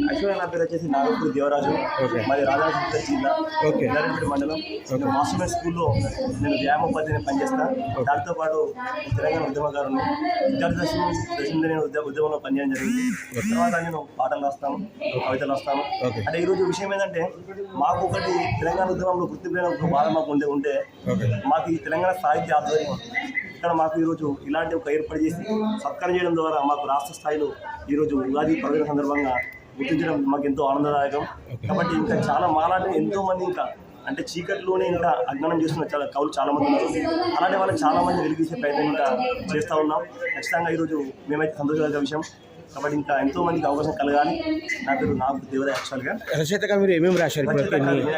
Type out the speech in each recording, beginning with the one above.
యాక్చువల్గా నా పేరు వచ్చేసి నాగపూడి దేవరాజు. మాది రాజానగరం జిల్లా ఎల్లారెడ్డి మండలం. మాస్టర్ స్కూల్లో నేను వ్యాయామోపాధ్యాయుని పనిచేస్తాను. దాంతోపాటు తెలంగాణ ఉద్యమకారుని విద్యార్థి నేను ఉద్యమంలో పనిచేయడం జరిగింది. తర్వాత నేను పాటలు రాస్తాను, కవితలు రాస్తాను. అంటే ఈరోజు విషయం ఏంటంటే మాకు ఒకటి తెలంగాణ ఉద్యమంలో గుర్తింపు ఒక బాధ మాకు ఉంటే మాకు ఈ తెలంగాణ సాహిత్య ఆధ్వర్యం ఇక్కడ మాకు ఈరోజు ఇలాంటి ఒక ఏర్పాటు చేసి సత్కారం చేయడం ద్వారా మాకు రాష్ట్ర స్థాయిలో ఈరోజు ఉగాది పర్వదిన సందర్భంగా గుర్తించడం మాకు ఎంతో ఆనందదాయకం. కాబట్టి ఇంకా చాలా మాలాంటి ఎంతో మంది ఇంకా అంటే చీకట్లోనే ఇంకా అజ్ఞానం చేస్తున్న చాలా కవులు చాలా మంది ఉన్నారు. అలాంటి వాళ్ళకి చాలా మంది వెలిగించే ప్రయత్నం ఇంకా చేస్తూ ఉన్నాం. ఖచ్చితంగా ఈరోజు మేమైతే సంతోషకరమైన విషయం. కాబట్టి ఇంకా ఎంతో మందికి అవకాశం కలగాలి. నా పేరు నాగపూడి దేవరాజు. యాక్చువల్గా రచయితగా మీరు ఏమేమి రాశారు?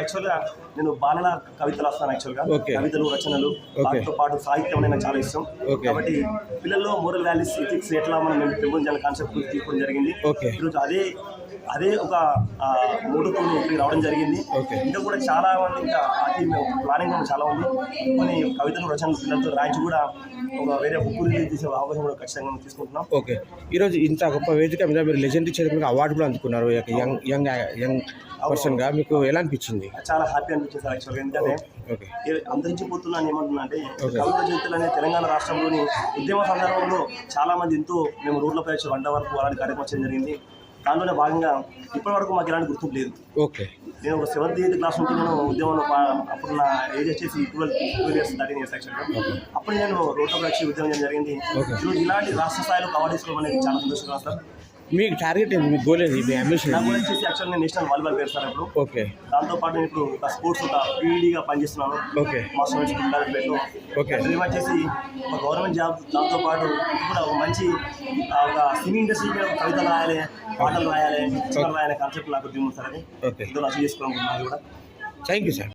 యాక్చువల్గా నేను బాలల కవితలు రాస్తాను. యాక్చువల్గా కవితలు, రచనలు, వాటితో పాటు సాహిత్యం అనేది నాకు చాలా ఇష్టం. కాబట్టి పిల్లల్లో మోరల్ వాల్యూస్, ఎథిక్స్ ఎట్లా మనం మేము పెంపొందించాలని కాన్సెప్ట్ తీసుకోవడం జరిగింది. ఈరోజు అదే ఒక మూడుతో ఇక్కడికి రావడం జరిగింది. ఇంకా కూడా చాలా మంది ఇంకా అది ప్లానింగ్ చాలా ఉంది. కొన్ని కవితలు, రచనలు పిల్లలతో రాయించి కూడా ఒక వేరే బుక్ రిలీజ్ చేసే అవకాశం కూడా ఖచ్చితంగా తీసుకుంటున్నాం. ఈరోజు ఇంత గొప్ప వేదిక మీద మీరు లెజెండరీ చైర్మన్ అవార్డు కూడా అందుకున్నారు. యంగ్ పర్సన్గా మీకు ఎలా అనిపించింది? చాలా హ్యాపీ అనిపించింది సార్. యాక్చువల్గా ఎందుకంటే అంతరించిపోతున్నాను ఏమంటున్నా అంటే కవిత జయంతులు అనేది తెలంగాణ రాష్ట్రంలోని ఉద్యమ సందర్భంలో చాలా మంది ఎంతో మేము రోడ్లపై వచ్చి 1 వరకు అలాంటి కార్యక్రమం చేయడం జరిగింది. దానిలోనే భాగంగా ఇప్పటి వరకు మాకు ఎలాంటి గుర్తింపు లేదు. నేను ఒక 7th 8th క్లాస్ నుంచి నేను ఉద్యమంలో అప్పుడు నా ఏజ్ వచ్చేసి 12 years 13 years యాక్చువల్గా. అప్పుడు నేను రోడ్లపై వచ్చి ఉద్యమం చేయడం జరిగింది. ఈరోజు ఇలాంటి రాష్ట్ర స్థాయిలో అవార్డు తీసుకోవడం అనేది చాలా సంతోషంగా సార్. మీకు టార్గెట్ ఏంటి? మీ గోల్ ఏంటి? మీ అంబిషన్? నా గోల్ వచ్చేసి యాక్చువల్ నేను నేషనల్ వాలీబాల్ ప్లేయర్ సార్ ఇప్పుడు. దాంతోపాటు నేను ఇప్పుడు ఒక స్పోర్ట్స్ ఒక పీఈడీగా పనిచేస్తున్నాను. మాస్టర్ స్కూల్లో డ్రీమ్ వచ్చేసి ఒక గవర్నమెంట్ జాబ్. దాంతోపాటు కూడా ఒక మంచి ఒక సినీ ఇండస్ట్రీలో కవితలు రాయాలి, పాటలు రాయాలి, చిత్రాలు రాయాలి కాన్సెప్ట్ నాకు డ్రీమ్ ఉంది సార్. అది ఇదో అచీవ్ చేసుకోవాలనుకుంటున్నాను కూడా. Thank you sir.